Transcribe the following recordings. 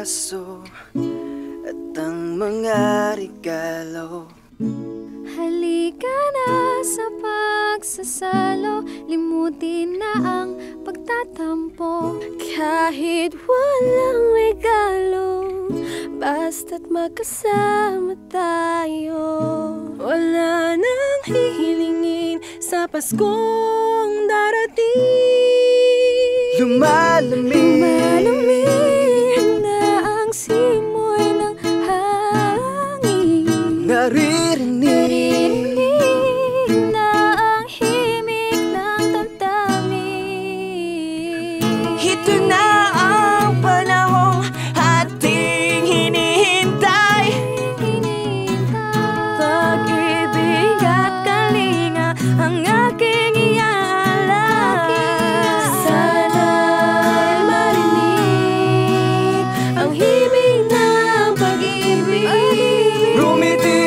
aso at ang mga regalo. Halika na sa pagsasalo, limutin na ang pagtatampo. Kahit walang regalo, basta't magkasama tayo. Wala nang hihilingin sa Paskong darating. Lumalamig na ang simoy ng hangin. Naririnig na ang himig ng damdamin. Ito na ang panahong ating hinihintay. Pag-ibig at kalinga ang aking iaalay. Sana'y marinig ang himig ng pag-ibig. Rumiti,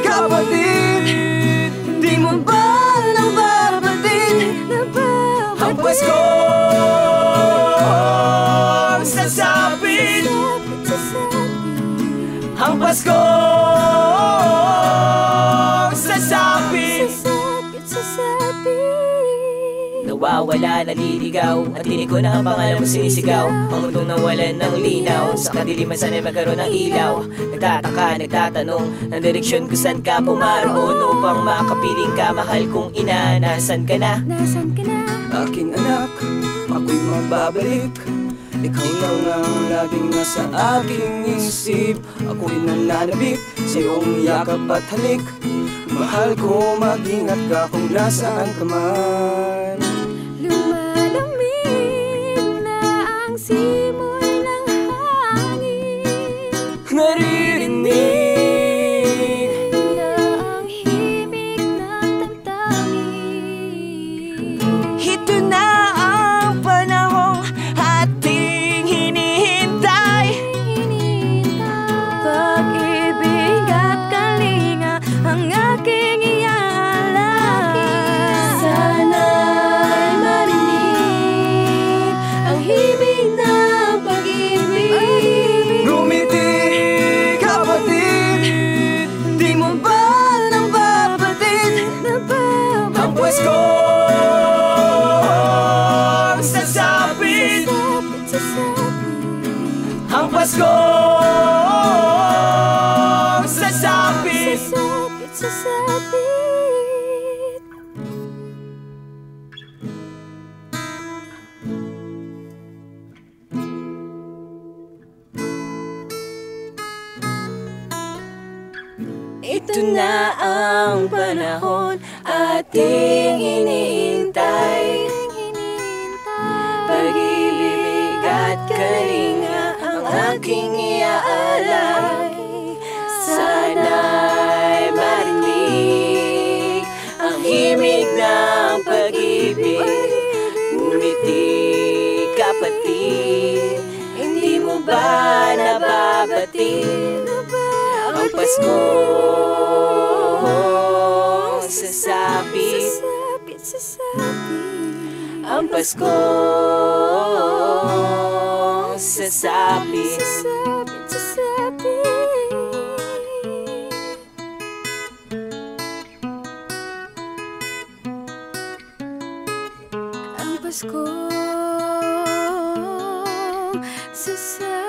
kapatid, di mo ba nababatid ang Paskong sasapit? Ang Paskong sasapit. Nawawala, naliligaw, at tinig ko na ang pangalan mo sinisigaw. Ang mundong nawalan ng linaw, sa kadiliman sana'y magkaroon ng ilaw. Nagtataka, nagtatanong, ang direksyon kung saan ka pumaroon. Upang makapiling ka, mahal kong ina, nasan ka na? Nasaan ka na? Aking anak, ako'y magbabalik. Ikaw lang ang laging nasa aking isip. Ako'y nananabik sa iyong yakap at halik. Mahal ko, mag-ingat ka kung nasaan ka man. Lumalamig na ang simoy ng hangin. Naririnig Na ang himig ng damdamin. Ito na ang panahong ating hinihintay. Pag-ibig at kalinga ang aking iaalay. Sana'y marinig ang himig ng pag-ibig. Rumiti, kapatid, di mo ba nababatid ang Paskong sasapit? Ang Paskong sasapit. Sasapit. Ito na ang panahon ating hinihintay. Pag-ibig at kalinga ang aking iaalay. Sana'y marinig ang himig ng pag-ibig. Ngumiti, kapatid, hindi mo ba nababatid ang Paskong sasapit? Ang Paskong sasapit. Ang Paskong sasapit.